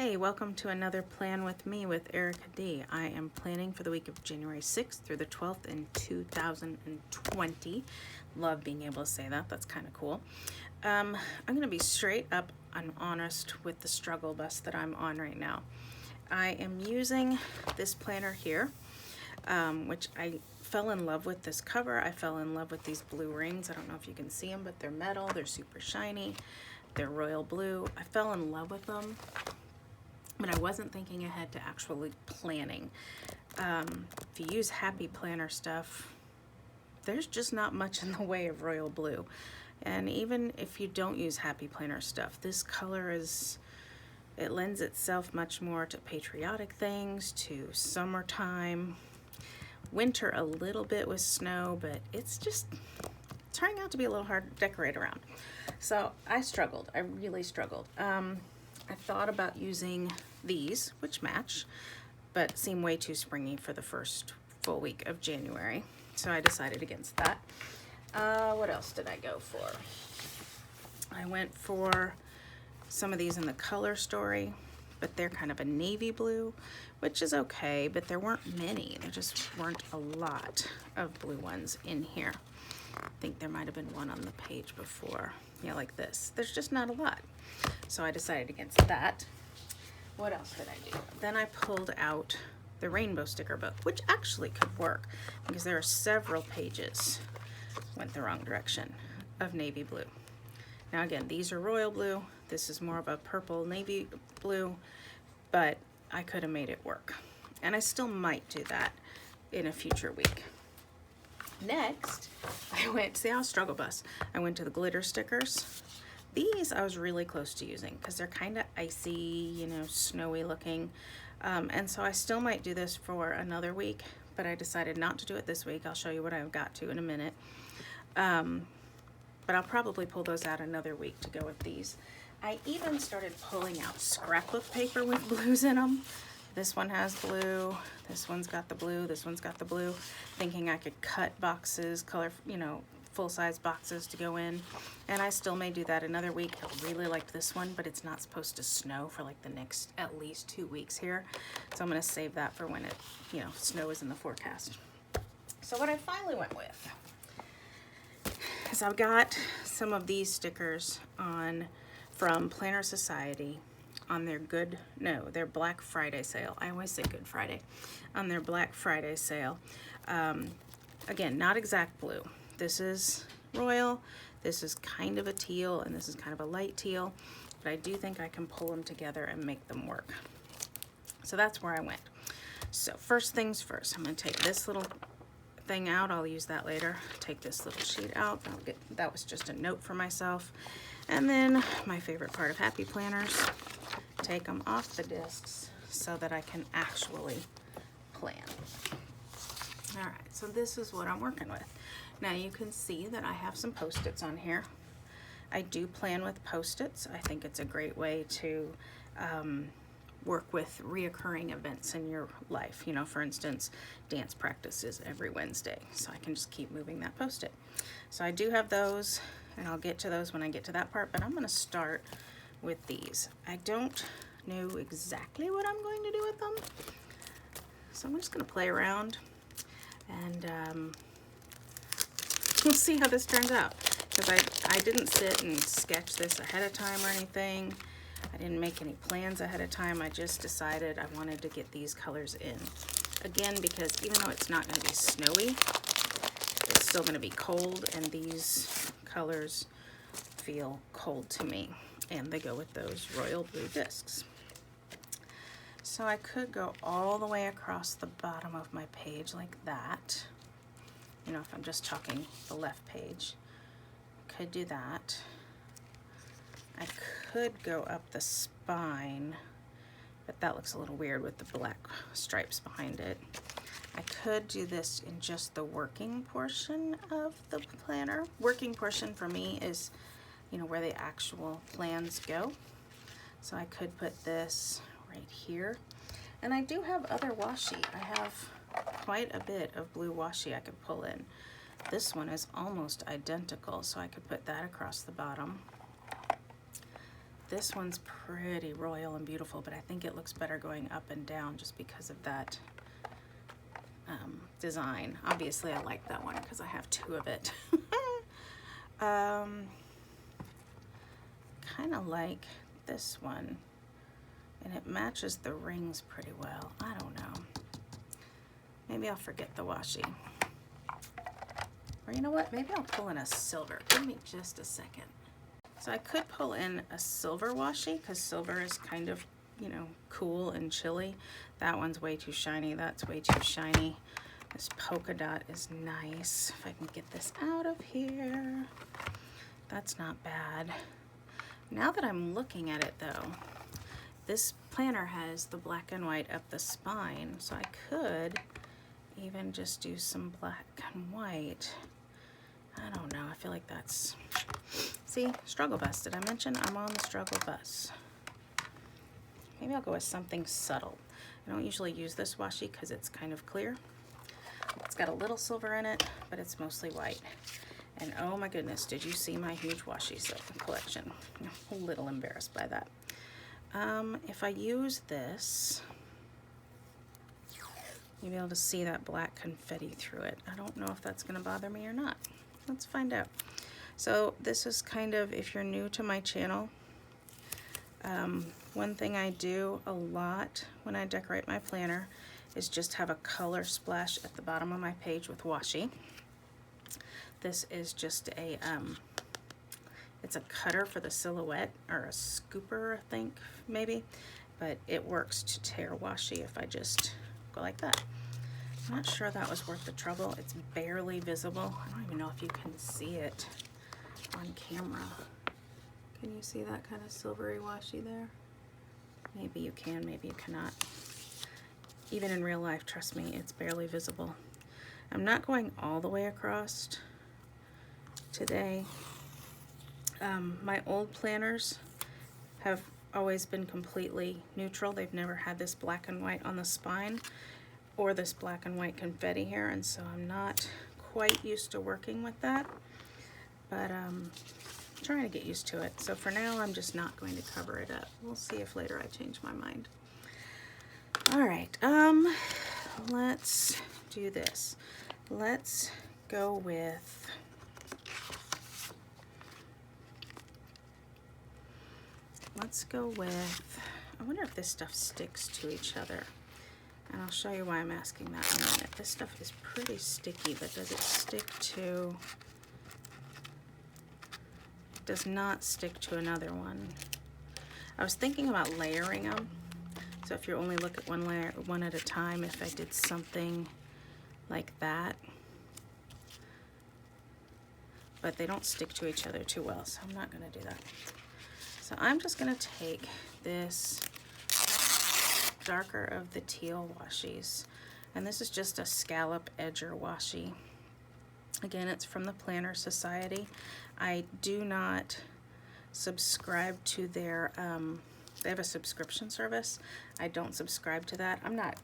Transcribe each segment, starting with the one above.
Hey, welcome to another Plan With Me with Erica D. I am planning for the week of January 6th through the 12th in 2020. Love being able to say that. That's kind of cool. I'm going to be straight up and honest with the struggle bus that I'm on right now. I am using this planner here, which I fell in love with this cover. I fell in love with these blue rings. I don't know if you can see them, but they're metal. They're super shiny. They're royal blue. I fell in love with them, but I wasn't thinking ahead to actually planning. If you use Happy Planner stuff, there's just not much in the way of royal blue. And even if you don't use Happy Planner stuff, this color it lends itself much more to patriotic things, to summertime, winter a little bit with snow, but it's turning out to be a little hard to decorate around. So I struggled, I really struggled. I thought about using these, which match, but seem way too springy for the first full week of January. So I decided against that. What else did I go for? I went for some of these in the Color Story, but they're kind of a navy blue, which is okay, but there weren't many. There just weren't a lot of blue ones in here. I think there might have been one on the page before. Yeah, like this. There's just not a lot. So I decided against that. What else did I do? Then I pulled out the rainbow sticker book, which actually could work because there are several pages, went the wrong direction, of navy blue. Now again, these are royal blue. This is more of a purple navy blue, but I could have made it work. And I still might do that in a future week. Next, I went, see how struggle bus. I went to the glitter stickers. These I was really close to using because they're kind of icy, snowy looking. And so I still might do this for another week, but I decided not to do it this week. I'll show you what I've got to in a minute. But I'll probably pull those out another week to go with these. I even started pulling out scrapbook paper with blues in them. This one has blue, this one's got the blue, this one's got the blue, thinking I could cut boxes, color, full-size boxes to go in. And I still may do that another week. I really liked this one, but it's not supposed to snow for like the next at least 2 weeks here. So I'm gonna save that for when snow is in the forecast. So what I finally went with is I've got some of these stickers from Planner Society on their their Black Friday sale. I always say Good Friday. On their Black Friday sale. Again, not exact blue. This is royal, this is kind of a teal, and this is kind of a light teal, but I do think I can pull them together and make them work. So that's where I went. So first things first, I'm gonna take this little thing out. I'll use that later. Take this little sheet out. That was just a note for myself. And then my favorite part of Happy Planners, take them off the discs so that I can actually plan. All right, so this is what I'm working with. Now you can see that I have some Post-its on here. I do plan with Post-its. I think it's a great way to work with reoccurring events in your life. For instance, dance practice is every Wednesday, so I can just keep moving that Post-it. So I do have those, and I'll get to those when I get to that part, but I'm gonna start with these. I don't know exactly what I'm going to do with them, so I'm just gonna play around, and we'll see how this turns out, because I didn't sit and sketch this ahead of time or anything. I didn't make any plans ahead of time. I just decided I wanted to get these colors in. Again, because even though it's not going to be snowy, it's still going to be cold, and these colors feel cold to me. And they go with those royal blue discs. So I could go all the way across the bottom of my page like that. If I'm just chalking the left page, could do that. I could go up the spine, but that looks a little weird with the black stripes behind it. I could do this in just the working portion of the planner. Working portion for me is, where the actual plans go. So I could put this right here. And I do have other washi. I have quite a bit of blue washi I could pull in. This one is almost identical, so I could put that across the bottom. This one's pretty royal and beautiful, but I think it looks better going up and down just because of that design. Obviously I like that one because I have two of it. Kind of like this one, and it matches the rings pretty well. I don't know. Maybe I'll forget the washi. Or you know what? Maybe I'll pull in a silver. Give me just a second. So I could pull in a silver washi because silver is kind of, you know, cool and chilly. That one's way too shiny. That's way too shiny. This polka dot is nice. If I can get this out of here. That's not bad. Now that I'm looking at it though, this planner has the black and white up the spine, so I could even just do some black and white. I don't know, I feel like that's, see, struggle bus. Did I mention I'm on the struggle bus? Maybe I'll go with something subtle. I don't usually use this washi because it's kind of clear. It's got a little silver in it, but it's mostly white. And oh my goodness, did you see my huge washi collection? I'm a little embarrassed by that. If I use this, you'll be able to see that black confetti through it. I don't know if that's gonna bother me or not. Let's find out. So this is kind of, if you're new to my channel, one thing I do a lot when I decorate my planner is just have a color splash at the bottom of my page with washi. This is just a, it's a cutter for the silhouette, or a scooper, I think, maybe, but it works to tear washi if I just go like that. I'm not sure that was worth the trouble. It's barely visible. I don't even know if you can see it on camera. Can you see that kind of silvery washi there? Maybe you can, maybe you cannot. Even in real life, trust me, it's barely visible. I'm not going all the way across today. My old planners have always been completely neutral. They've never had this black and white on the spine or this black and white confetti here, and so I'm not quite used to working with that, but I'm trying to get used to it. So for now, I'm just not going to cover it up. We'll see if later I change my mind. All right, let's do this. Let's go with, I wonder if this stuff sticks to each other. And I'll show you why I'm asking that in a minute. This stuff is pretty sticky, but does it stick to, it does not stick to another one. I was thinking about layering them. So if you only look at one layer, one at a time, if I did something like that, but they don't stick to each other too well, so I'm not gonna do that. So I'm just gonna take this darker of the teal washis, and this is just a scallop edger washi. Again, it's from the Planner Society. I do not subscribe to their, they have a subscription service. I don't subscribe to that. I'm not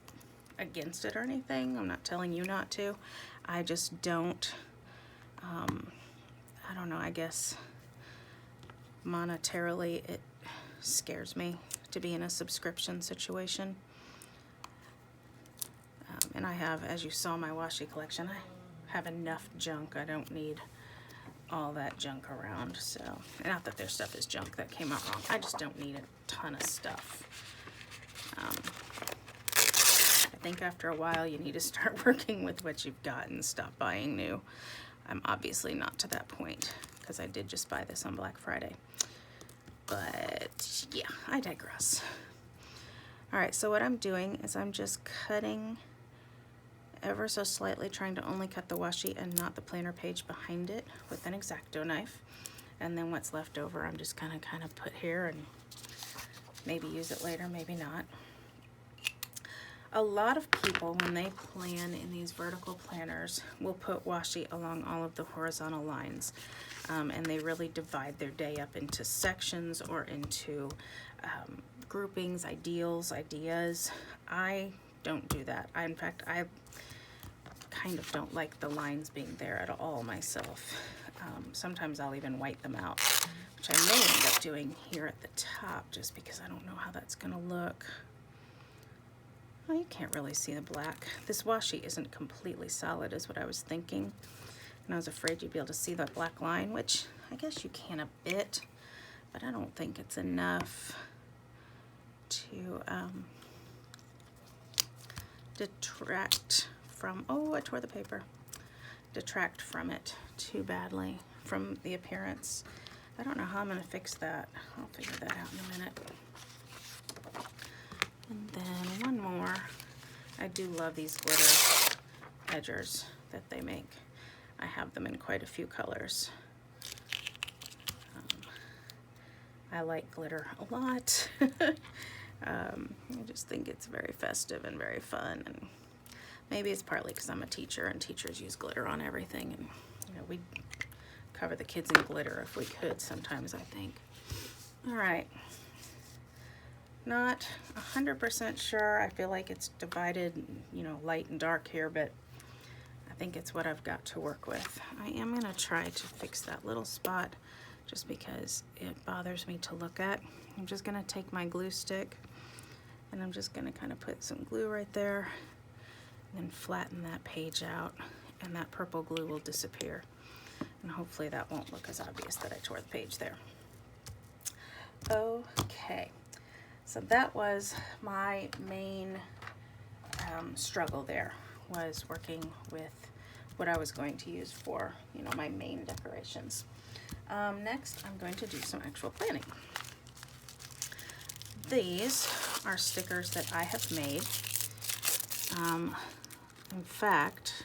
against it or anything. I'm not telling you not to. I just don't, I don't know, I guess monetarily it scares me to be in a subscription situation. And I have, as you saw my washi collection, I have enough junk. I don't need all that junk around. So, not that their stuff is junk, that came out wrong. I just don't need a ton of stuff. I think after a while you need to start working with what you've got and stop buying new. I'm obviously not to that point because I did just buy this on Black Friday. But yeah, I digress. All right, so what I'm doing is I'm just cutting ever so slightly, trying to only cut the washi and not the planner page behind it with an X-Acto knife. And then what's left over I'm just gonna kind of put here and maybe use it later, maybe not. A lot of people, when they plan in these vertical planners, will put washi along all of the horizontal lines. And they really divide their day up into sections or into groupings, ideals, ideas. I don't do that. In fact, I kind of don't like the lines being there at all myself. Sometimes I'll even white them out. which I may end up doing here at the top just because I don't know how that's gonna look. Oh, you can't really see the black. This washi isn't completely solid is what I was thinking. And I was afraid you'd be able to see that black line, which I guess you can a bit, but I don't think it's enough to detract from, oh, I tore the paper, detract from it too badly, from the appearance. I don't know how I'm gonna fix that. I'll figure that out in a minute. And then one more. I do love these glitter edgers that they make. I have them in quite a few colors. I like glitter a lot. I just think it's very festive and very fun, and maybe it's partly because I'm a teacher and teachers use glitter on everything, and you know, we cover the kids in glitter if we could sometimes, I think. All right, not 100% sure. I feel like it's divided, you know, light and dark here, but I think it's what I've got to work with. I am gonna try to fix that little spot just because it bothers me to look at. I'm just gonna take my glue stick and I'm just gonna kind of put some glue right there and then flatten that page out, and that purple glue will disappear. And hopefully that won't look as obvious that I tore the page there. Okay, so that was my main struggle there, was working with what I was going to use for, you know, my main decorations. Next, I'm going to do some actual planning. These are stickers that I have made. In fact,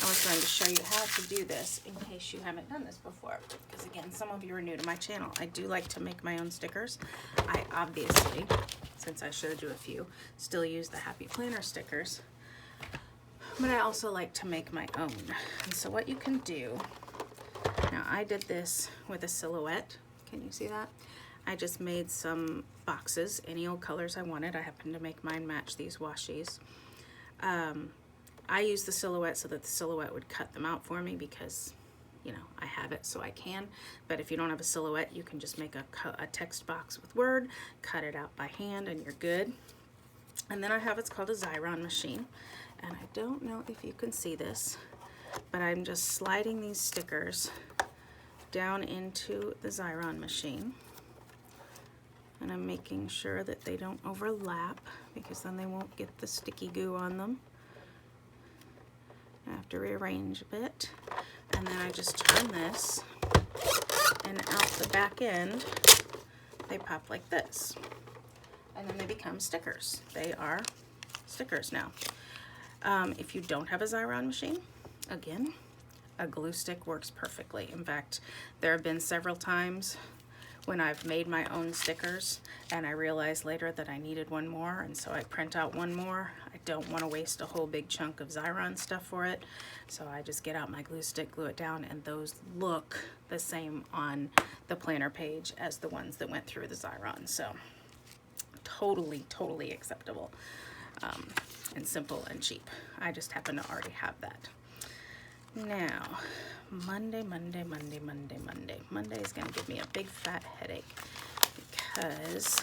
I was going to show you how to do this in case you haven't done this before, because again, some of you are new to my channel. I do like to make my own stickers. I obviously, since I showed you a few, still use the Happy Planner stickers, but I also like to make my own. And so what you can do, now I did this with a silhouette. Can you see that? I just made some boxes, any old colors I wanted. I happened to make mine match these washi's. I used the silhouette so that the silhouette would cut them out for me because, you know, I have it so I can. But if you don't have a silhouette, you can just make a text box with Word, cut it out by hand, and you're good. And then I have what's called a Xyron machine. And I don't know if you can see this, but I'm just sliding these stickers down into the Xyron machine. And I'm making sure that they don't overlap because then they won't get the sticky goo on them. I have to rearrange a bit. And then I just turn this, and out the back end, they pop like this. And then they become stickers. They are stickers now. If you don't have a Xyron machine, again, a glue stick works perfectly. In fact, there have been several times when I've made my own stickers and I realized later that I needed one more, and so I print out one more. I don't want to waste a whole big chunk of Xyron stuff for it, so I just get out my glue stick, glue it down, and those look the same on the planner page as the ones that went through the Xyron. So totally acceptable, and simple and cheap. I just happen to already have that. Now, Monday is going to give me a big fat headache because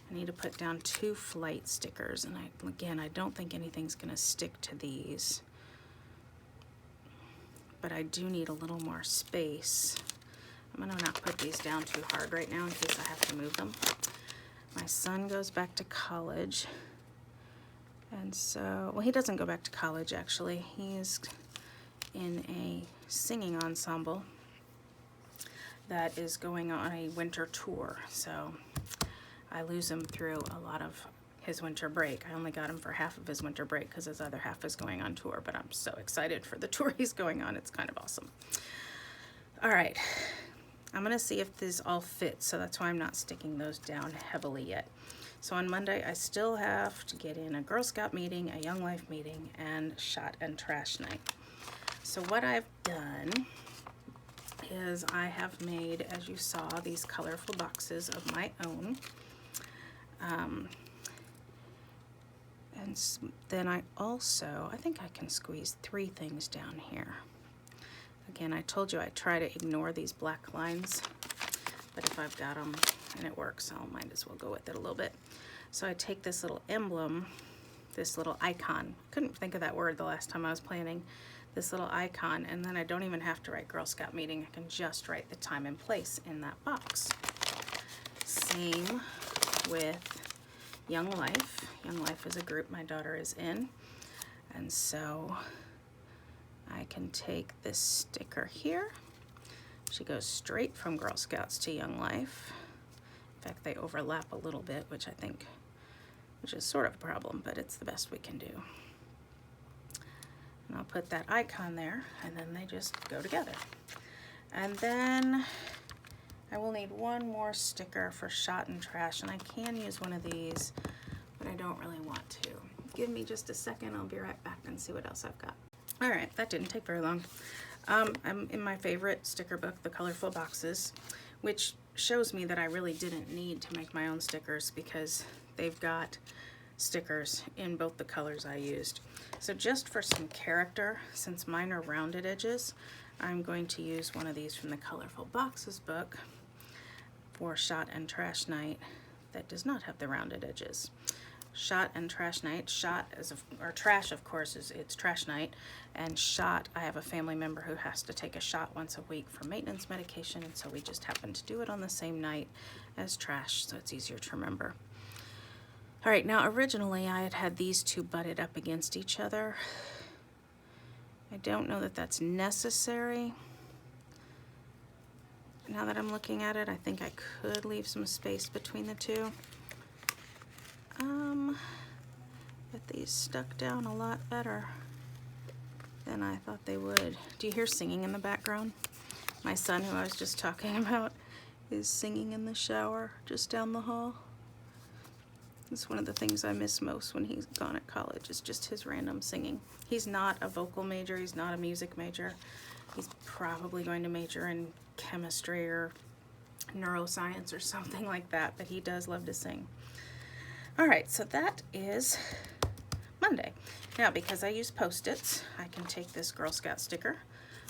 I need to put down 2 flight stickers, and I don't think anything's going to stick to these, but I do need a little more space. I'm going to not put these down too hard right now in case I have to move them. My son goes back to college, and so, well, he doesn't go back to college actually. He's in a singing ensemble that is going on a winter tour, so I lose him through a lot of his winter break. I only got him for half of his winter break because his other half is going on tour, but I'm so excited for the tour he's going on. It's kind of awesome. All right, I'm gonna see if these all fit, so that's why I'm not sticking those down heavily yet. So on Monday, I still have to get in a Girl Scout meeting, a Young Life meeting, and shot and trash night. So what I've done is I have made, as you saw, these colorful boxes of my own. And then I think I can squeeze 3 things down here. Again, I told you I try to ignore these black lines, but if I've got them and it works, I might as well go with it a little bit. So I take this little emblem, this little icon. Couldn't think of that word the last time I was planning. This little icon, and then I don't even have to write Girl Scout meeting. I can just write the time and place in that box. Same with Young Life. Young Life is a group my daughter is in, and so I can take this sticker here. She goes straight from Girl Scouts to Young Life. In fact, they overlap a little bit, which is sort of a problem, but it's the best we can do. And I'll put that icon there, and then they just go together. And then I will need one more sticker for Shot and Trash, and I can use one of these, but I don't really want to. Give me just a second, I'll be right back and see what else I've got. All right, that didn't take very long. I'm in my favorite sticker book, The Colorful Boxes, which shows me that I really didn't need to make my own stickers because they've got stickers in both the colors I used. So just for some character, since mine are rounded edges, I'm going to use one of these from the Colorful Boxes book for Shot and Trash Night that does not have the rounded edges. Shot and Trash Night. Shot is or trash, of course, it's trash night, and Shot, I have a family member who has to take a shot once a week for maintenance medication, and so we just happen to do it on the same night as trash, so it's easier to remember. All right, now originally I had these two butted up against each other. I don't know that that's necessary. Now that I'm looking at it, I think I could leave some space between the two. But these stuck down a lot better than I thought they would. Do you hear singing in the background? My son, who I was just talking about, is singing in the shower just down the hall. It's one of the things I miss most when he's gone at college, is just his random singing. He's not a vocal major, he's not a music major. He's probably going to major in chemistry or neuroscience or something like that, but he does love to sing. All right, so that is Monday. Now, because I use Post-its, I can take this Girl Scout sticker,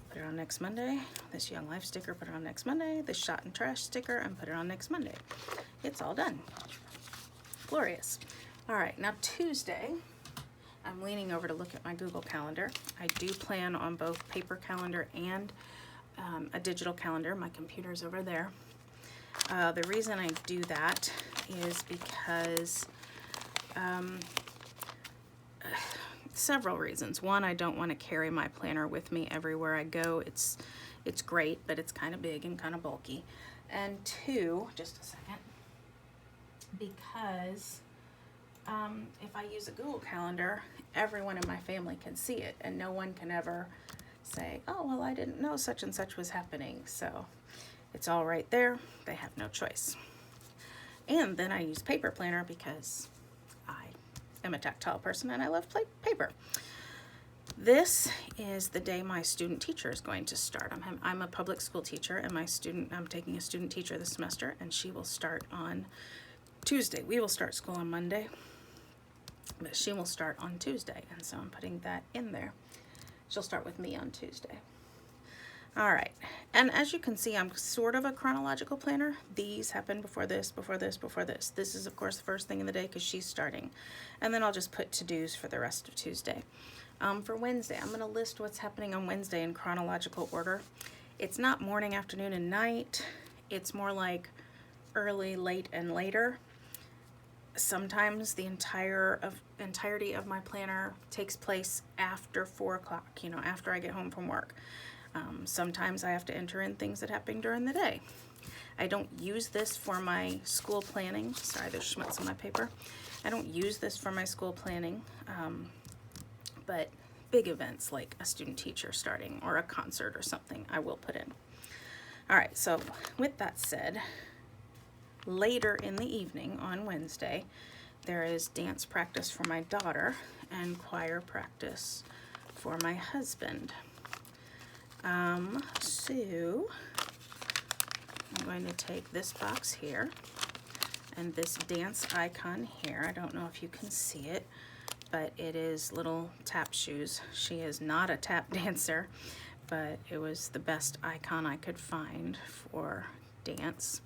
put it on next Monday, this Young Life sticker, put it on next Monday, this Shot and Trash sticker, and put it on next Monday. It's all done. Glorious. All right, now Tuesday, I'm leaning over to look at my Google Calendar. I do plan on both paper calendar and a digital calendar. My computer's over there. The reason I do that is because several reasons. One, I don't want to carry my planner with me everywhere I go. It's great, but it's kind of big and kind of bulky. And two, just a second, because if I use a Google Calendar, everyone in my family can see it, and no one can ever say, oh, well, I didn't know such and such was happening. So it's all right there. They have no choice. And then I use paper planner because I am a tactile person and I love paper. This is the day my student teacher is going to start. I'm a public school teacher, and I'm taking a student teacher this semester, and she will start on Tuesday. We will start school on Monday, but she will start on Tuesday, and so I'm putting that in there. She'll start with me on Tuesday. All right, and as you can see, I'm sort of a chronological planner. These happen before this, before this, before this. This is, of course, the first thing in the day because she's starting. And then I'll just put to-dos for the rest of Tuesday. For Wednesday, I'm going to list what's happening on Wednesday in chronological order. It's not morning, afternoon, and night. It's more like early, late, and later. Sometimes the entirety of my planner takes place after 4 o'clock, after I get home from work. Sometimes I have to enter in things that happen during the day. I don't use this for my school planning. Sorry, there's schmutz on my paper. I don't use this for my school planning, but big events like a student teacher starting or a concert or something, I will put in. All right, so with that said, later in the evening on Wednesday, there is dance practice for my daughter and choir practice for my husband. So I'm going to take this box here and this dance icon here. I don't know if you can see it, but it is little tap shoes. She is not a tap dancer, but it was the best icon I could find for dance.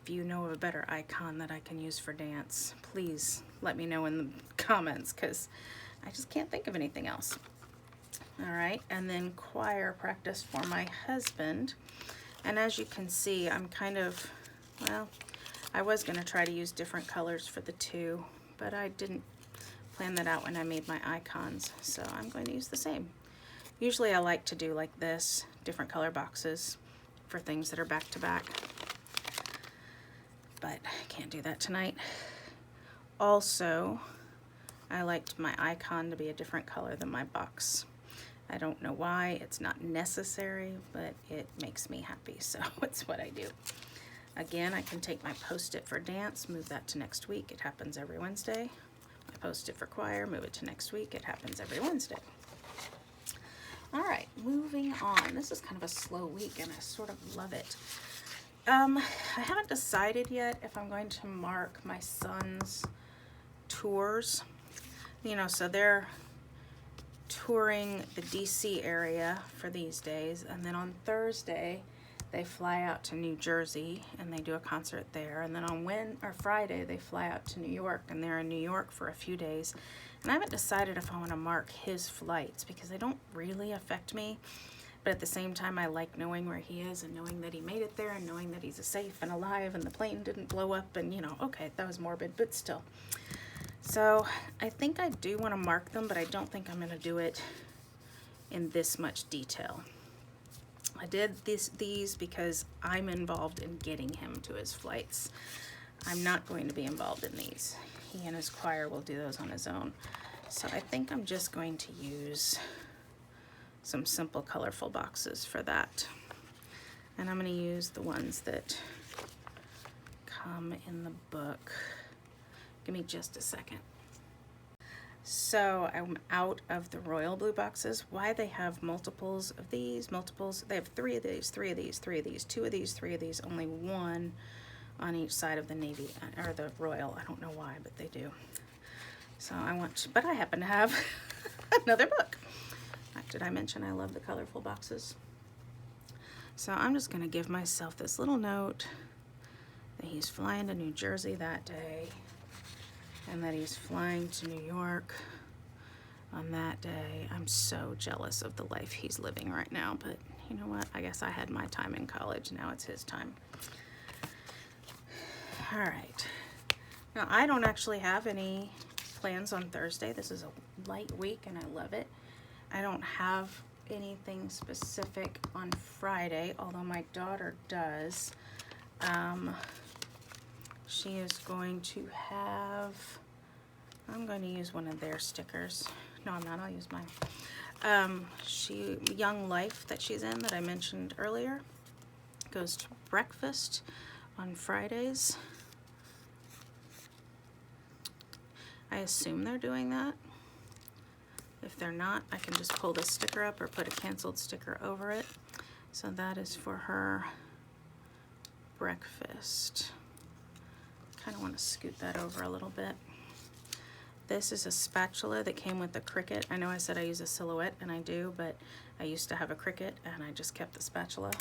If you know of a better icon that I can use for dance, please let me know in the comments, because I just can't think of anything else. All right, and then choir practice for my husband. And as you can see, I'm kind of, well, I was going to try to use different colors for the two, but I didn't plan that out when I made my icons, so I'm going to use the same. Usually I like to do like this, different color boxes for things that are back to back, but I can't do that tonight. Also, I liked my icon to be a different color than my box. I don't know why, it's not necessary, but it makes me happy, so it's what I do. Again, I can take my post-it for dance, move that to next week. It happens every Wednesday. My post-it for choir, move it to next week. It happens every Wednesday. All right, moving on. This is kind of a slow week, and I sort of love it. I haven't decided yet if I'm going to mark my son's tours. You know, so they're touring the DC area for these days, and then on Thursday they fly out to New Jersey and they do a concert there, and then on Friday they fly out to New York and they're in New York for a few days. And I haven't decided if I want to mark his flights because they don't really affect me, but at the same time I like knowing where he is and knowing that he made it there and knowing that he's safe and alive and the plane didn't blow up, and you know, okay, that was morbid, but still. So I think I do want to mark them, but I don't think I'm going to do it in this much detail. I did these because I'm involved in getting him to his flights. I'm not going to be involved in these. He and his choir will do those on his own. So I think I'm just going to use some simple colorful boxes for that. And I'm going to use the ones that come in the book. Give me just a second. So I'm out of the royal blue boxes. Why they have multiples of these, they have 3 of these, 3 of these, 3 of these, 2 of these, 3 of these, only 1 on each side of the navy, or the royal. I don't know why, but they do. So but I happen to have another book. Did I mention I love the colorful boxes? So I'm just gonna give myself this little note that he's flying to New Jersey that day, and that he's flying to New York on that day. I'm so jealous of the life he's living right now, but you know what? I guess I had my time in college. Now it's his time. All right. Now, I don't actually have any plans on Thursday. This is a light week, and I love it. I don't have anything specific on Friday, although my daughter does. She is going to have, I'm going to use one of their stickers. No, I'm not, I'll use mine. Young Life that she's in that I mentioned earlier goes to breakfast on Fridays. I assume they're doing that. If they're not, I can just pull this sticker up or put a canceled sticker over it. So that is for her breakfast. Kind of want to scoot that over a little bit. This is a spatula that came with the Cricut. I know I said I use a Silhouette, and I do, but I used to have a Cricut and I just kept the spatula,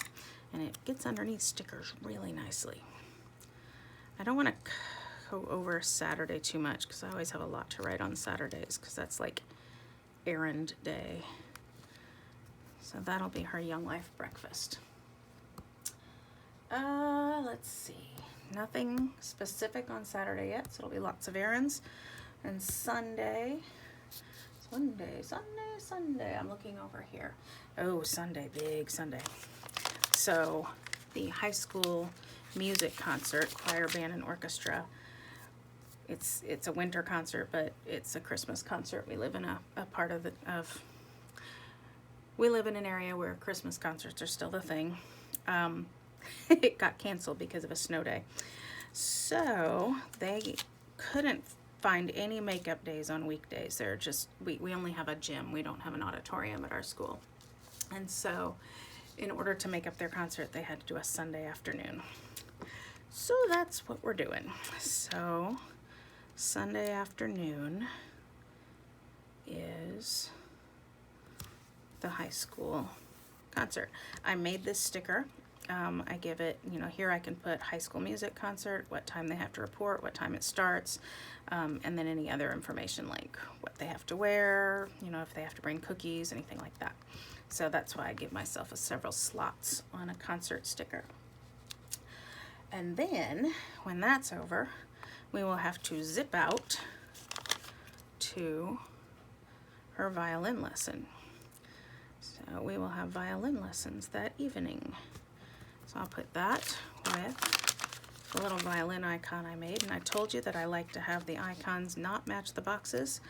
and it gets underneath stickers really nicely. I don't want to go over Saturday too much because I always have a lot to write on Saturdays because that's like errand day. So that'll be her Young Life breakfast. Let's see. Nothing specific on Saturday yet, so it'll be lots of errands. And Sunday, I'm looking over here. Oh, Sunday, big Sunday. So the high school music concert, choir, band, and orchestra. It's a winter concert, but it's a Christmas concert. We live in we live in an area where Christmas concerts are still the thing. It got canceled because of a snow day. So they couldn't find any makeup days on weekdays. They're just, we only have a gym. We don't have an auditorium at our school. And so in order to make up their concert, they had to do a Sunday afternoon. So that's what we're doing. So Sunday afternoon is the high school concert. I made this sticker. I give it, you know, here I can put High School Music concert, what time they have to report, what time it starts, and then any other information like what they have to wear, you know, if they have to bring cookies, anything like that. So that's why I give myself several slots on a concert sticker. And then when that's over, we will have to zip out to her violin lesson. So we will have violin lessons that evening. So I'll put that with the little violin icon I made. And I told you that I like to have the icons not match the boxes,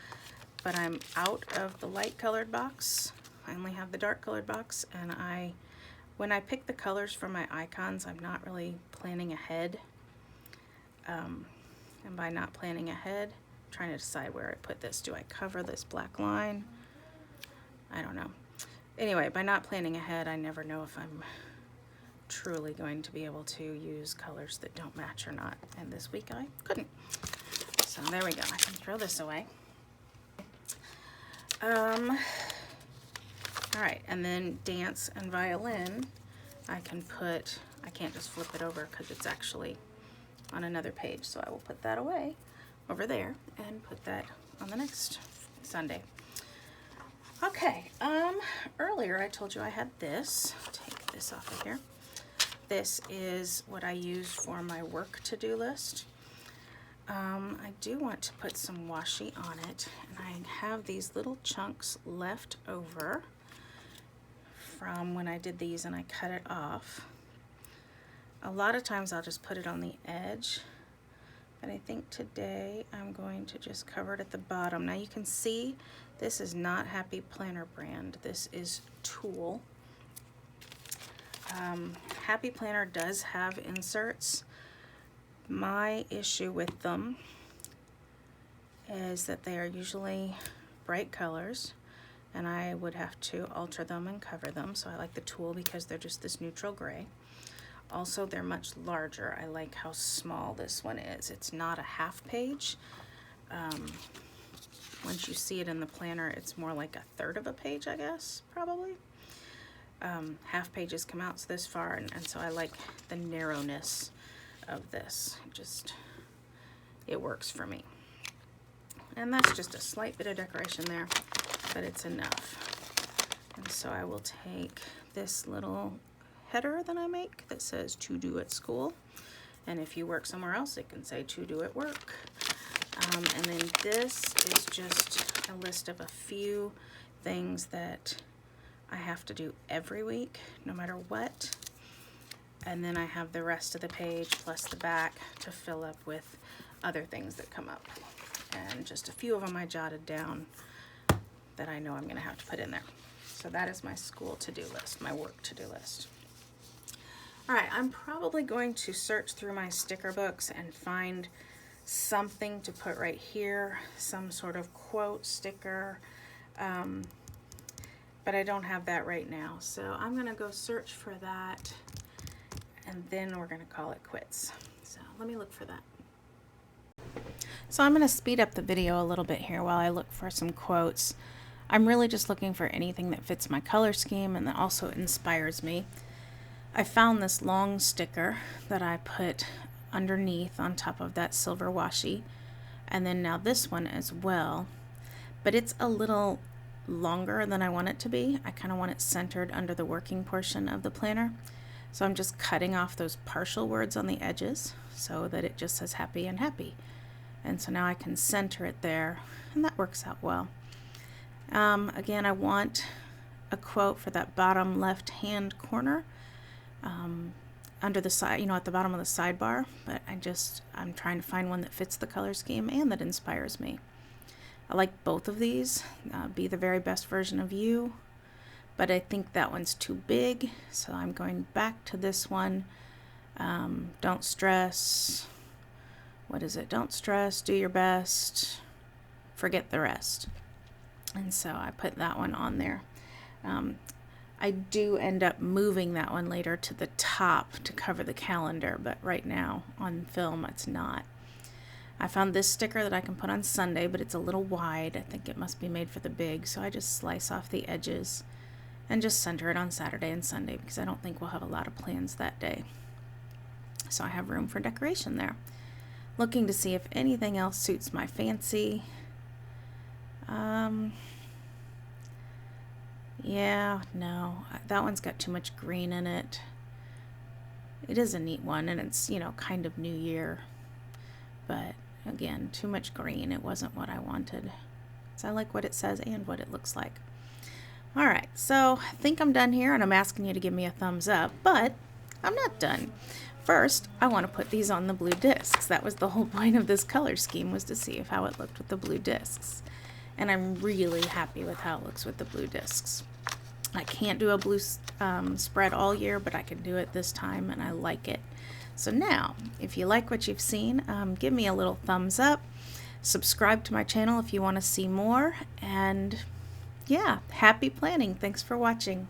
but I'm out of the light colored box. I only have the dark colored box, and when I pick the colors for my icons, I'm not really planning ahead. And by not planning ahead, I'm trying to decide where I put this. Do I cover this black line? I don't know. Anyway, by not planning ahead, I never know if I'm truly going to be able to use colors that don't match or not. And this week I couldn't. So there we go. I can throw this away. All right, and then dance and violin, I can't just flip it over because it's actually on another page. So I will put that away over there and put that on the next Sunday. Okay, earlier I told you I had this. Take this off of here. This is what I use for my work to-do list. I do want to put some washi on it, and I have these little chunks left over from when I did these and I cut it off. A lot of times I'll just put it on the edge, but I think today I'm going to just cover it at the bottom. Now you can see this is not Happy Planner brand. This is Tulle. Happy Planner does have inserts. My issue with them is that they are usually bright colors, and I would have to alter them and cover them. So I like the Tulle because they're just this neutral gray. Also, they're much larger. I like how small this one is. It's not a half page. Once you see it in the planner, it's more like a third of a page, I guess, probably. Half pages come out this far, and so I like the narrowness of this. It works for me. And that's just a slight bit of decoration there, but it's enough. And so I will take this little header that I make that says "to do at school," and if you work somewhere else, it can say "to do at work." And then this is just a list of a few things that I have to do every week, no matter what. And then I have the rest of the page plus the back to fill up with other things that come up. And just a few of them I jotted down that I know I'm going to have to put in there. So that is my school to-do list, my work to-do list. All right, I'm probably going to search through my sticker books and find something to put right here, some sort of quote sticker, but I don't have that right now. So I'm going to go search for that, and then we're going to call it quits. So let me look for that. So I'm going to speed up the video a little bit here while I look for some quotes. I'm really just looking for anything that fits my color scheme and that also inspires me. I found this long sticker that I put underneath on top of that silver washi, and then now this one as well, but it's a little longer than I want it to be. I kind of want it centered under the working portion of the planner, so I'm just cutting off those partial words on the edges so that it just says happy and happy, and so now I can center it there, and that works out well. Again, I want a quote for that bottom left hand corner, under the side, at the bottom of the sidebar, but I'm trying to find one that fits the color scheme and that inspires me. I like both of these. Be the very best version of you, but I think that one's too big, so I'm going back to this one. Don't stress. What is it? Don't stress, do your best, forget the rest. And so I put that one on there. I do end up moving that one later to the top to cover the calendar, but right now on film it's not. I found this sticker that I can put on Sunday, but it's a little wide. I think it must be made for the big, so I just slice off the edges and just center it on Saturday and Sunday because I don't think we'll have a lot of plans that day. So I have room for decoration there. Looking to see if anything else suits my fancy. Yeah, no, that one's got too much green in it. It is a neat one, and it's, you know, kind of New Year, but again, too much green. It wasn't what I wanted. So I like what it says and what it looks like. All right, so I think I'm done here, and I'm asking you to give me a thumbs up, but I'm not done. First, I want to put these on the blue discs. That was the whole point of this color scheme, was to see how it looked with the blue discs. And I'm really happy with how it looks with the blue discs. I can't do a blue spread all year, but I can do it this time, and I like it. So now, if you like what you've seen, give me a little thumbs up. Subscribe to my channel if you want to see more. And yeah, happy planning. Thanks for watching.